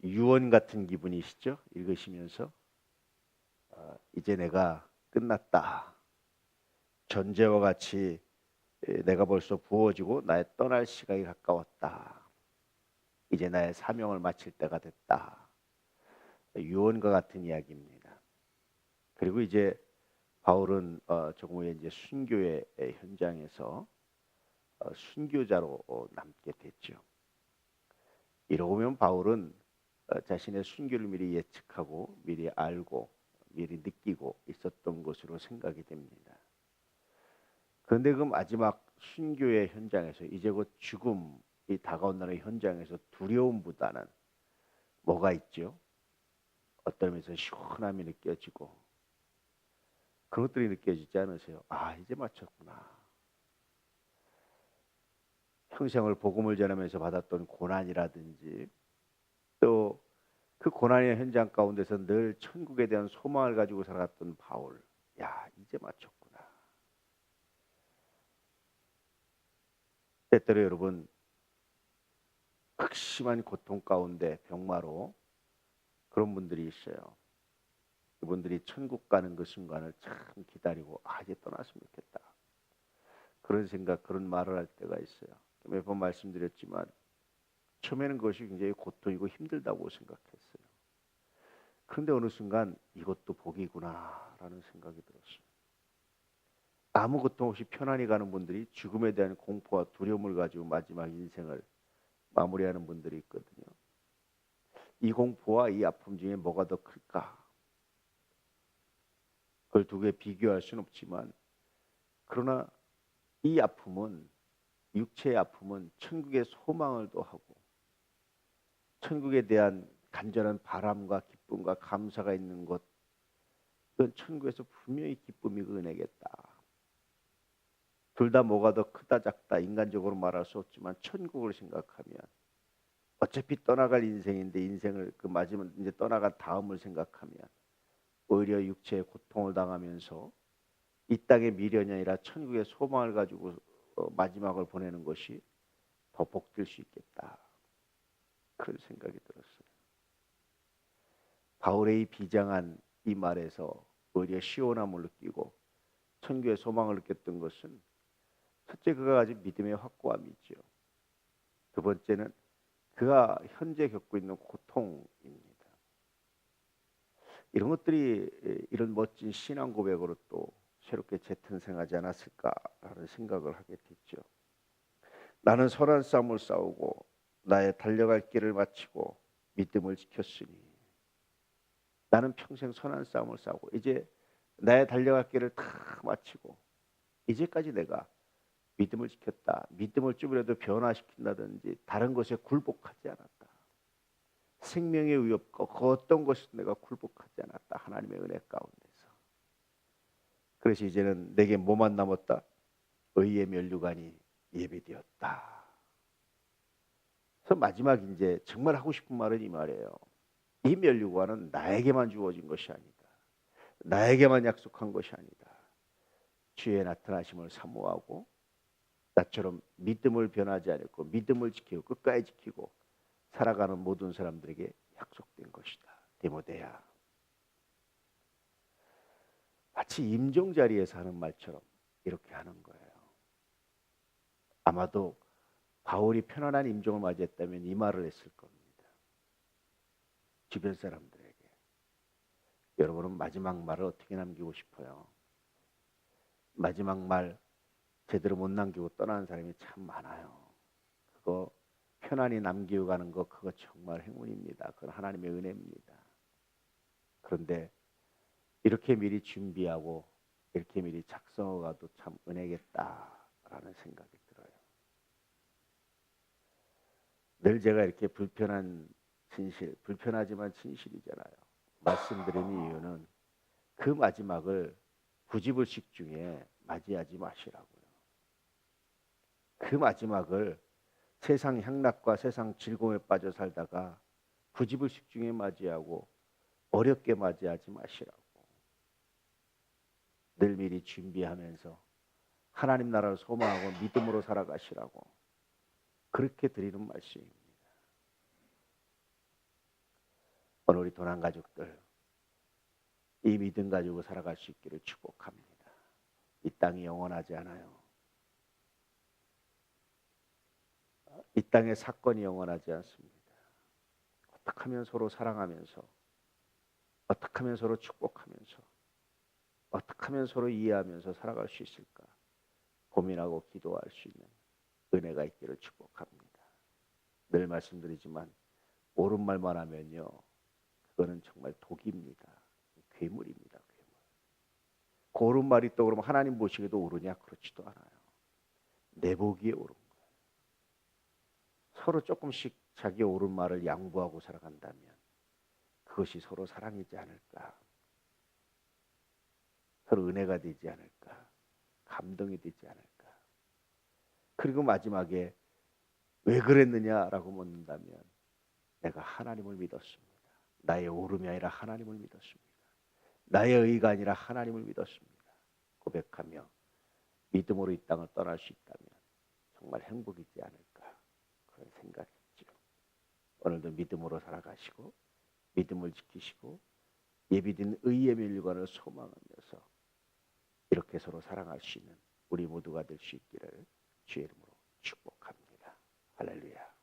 유언 같은 기분이시죠? 읽으시면서 이제 내가 끝났다. 전제와 같이 내가 벌써 부어지고 나의 떠날 시각이 가까웠다. 이제 나의 사명을 마칠 때가 됐다. 유언과 같은 이야기입니다. 그리고 이제 바울은 조금 후에 이제 순교의 현장에서 순교자로 남게 됐죠. 이러고 보면 바울은 자신의 순교를 미리 예측하고 미리 알고 미리 느끼고 있었던 것으로 생각이 됩니다. 그런데 그 마지막 순교의 현장에서 이제 곧 죽음이 다가온다는 현장에서 두려움보다는 뭐가 있죠? 어떤 면에서 시원함이 느껴지고 그런 것들이 느껴지지 않으세요? 아, 이제 마쳤구나. 평생을 복음을 전하면서 받았던 고난이라든지 또 그 고난의 현장 가운데서 늘 천국에 대한 소망을 가지고 살아갔던 바울. 야, 이제 마쳤구나. 때때로 여러분 극심한 고통 가운데 병마로 그런 분들이 있어요. 그분들이 천국 가는 그 순간을 참 기다리고 이제 떠났으면 좋겠다. 그런 생각, 그런 말을 할 때가 있어요. 몇 번 말씀드렸지만 처음에는 그것이 굉장히 고통이고 힘들다고 생각했어요. 그런데 어느 순간 이것도 복이구나라는 생각이 들었어요. 아무 고통 없이 편안히 가는 분들이 죽음에 대한 공포와 두려움을 가지고 마지막 인생을 마무리하는 분들이 있거든요. 이 공포와 이 아픔 중에 뭐가 더 클까? 그걸 두 개 비교할 수는 없지만 그러나 이 아픔은 육체의 아픔은 천국의 소망을 더하고 천국에 대한 간절한 바람과 기쁨과 감사가 있는 것, 그건 천국에서 분명히 기쁨이고 은혜겠다. 둘 다 뭐가 더 크다 작다 인간적으로 말할 수 없지만 천국을 생각하면 어차피 떠나갈 인생인데 인생을 그 마지막 이제 떠나간 다음을 생각하면 오히려 육체의 고통을 당하면서 이 땅의 미련이 아니라 천국의 소망을 가지고 마지막을 보내는 것이 더 복될 수 있겠다. 그런 생각이 들었어요. 바울의 이 비장한 이 말에서 오히려 시원함을 느끼고 천국의 소망을 느꼈던 것은 첫째 그가 가진 믿음의 확고함이죠. 두 번째는 그가 현재 겪고 있는 고통입니다. 이런 것들이 이런 멋진 신앙 고백으로 또 새롭게 재탄생하지 않았을까라는 생각을 하게 됐죠. 나는 선한 싸움을 싸우고 나의 달려갈 길을 마치고 믿음을 지켰으니 나는 평생 선한 싸움을 싸우고 이제 나의 달려갈 길을 다 마치고 이제까지 내가 믿음을 지켰다. 믿음을 좀이라도 변화시킨다든지 다른 것에 굴복하지 않았다. 생명의 위협과 그 어떤 것을 내가 굴복하지 않았다. 하나님의 은혜 가운데서. 그래서 이제는 내게 뭐만 남았다? 의의 면류관이 예비되었다. 그래서 마지막 이제 정말 하고 싶은 말은 이 말이에요. 이 면류관은 나에게만 주어진 것이 아니다. 나에게만 약속한 것이 아니다. 주의 나타나심을 사모하고 나처럼 믿음을 변하지 않고 믿음을 지키고 끝까지 지키고 살아가는 모든 사람들에게 약속된 것이다. 디모데야. 마치 임종 자리에서 하는 말처럼 이렇게 하는 거예요. 아마도 바울이 편안한 임종을 맞이했다면 이 말을 했을 겁니다. 주변 사람들에게. 여러분은 마지막 말을 어떻게 남기고 싶어요? 마지막 말 제대로 못 남기고 떠나는 사람이 참 많아요. 그거 편안히 남기고 가는 거 그거 정말 행운입니다. 그건 하나님의 은혜입니다. 그런데 이렇게 미리 준비하고 이렇게 미리 작성하고 가도 참 은혜겠다라는 생각이 들어요. 늘 제가 이렇게 불편한 진실, 불편하지만 진실이잖아요. 말씀드리는 이유는 그 마지막을 부지불식 중에 맞이하지 마시라고요. 그 마지막을 세상 향락과 세상 즐거움에 빠져 살다가 부지불식 중에 맞이하고 어렵게 맞이하지 마시라고. 늘 미리 준비하면서 하나님 나라를 소망하고 믿음으로 살아가시라고 그렇게 드리는 말씀입니다. 오늘 우리 도난 가족들 이 믿음 가지고 살아갈 수 있기를 축복합니다. 이 땅이 영원하지 않아요. 이 땅의 사건이 영원하지 않습니다. 어떻게 하면 서로 사랑하면서, 어떻게 하면 서로 축복하면서, 어떻게 하면 서로 이해하면서 살아갈 수 있을까 고민하고 기도할 수 있는 은혜가 있기를 축복합니다. 늘 말씀드리지만 옳은 말만 하면요, 그거는 정말 독입니다. 괴물입니다. 괴물. 그 옳은 말이 또 그러면 하나님 보시기에도 옳으냐? 그렇지도 않아요. 내 보기에 옳은 거예요. 서로 조금씩 자기 옳은 말을 양보하고 살아간다면 그것이 서로 사랑이지 않을까? 서로 은혜가 되지 않을까? 감동이 되지 않을까? 그리고 마지막에 왜 그랬느냐라고 묻는다면 내가 하나님을 믿었습니다. 나의 옳음이 아니라 하나님을 믿었습니다. 나의 의가 아니라 하나님을 믿었습니다. 고백하며 믿음으로 이 땅을 떠날 수 있다면 정말 행복이지 않을까 그런 생각이죠. 오늘도 믿음으로 살아가시고 믿음을 지키시고 예비된 의의 멸류관을 소망하면서 이렇게 서로 사랑할 수 있는 우리 모두가 될 수 있기를 주의 이름으로 축복합니다. 할렐루야.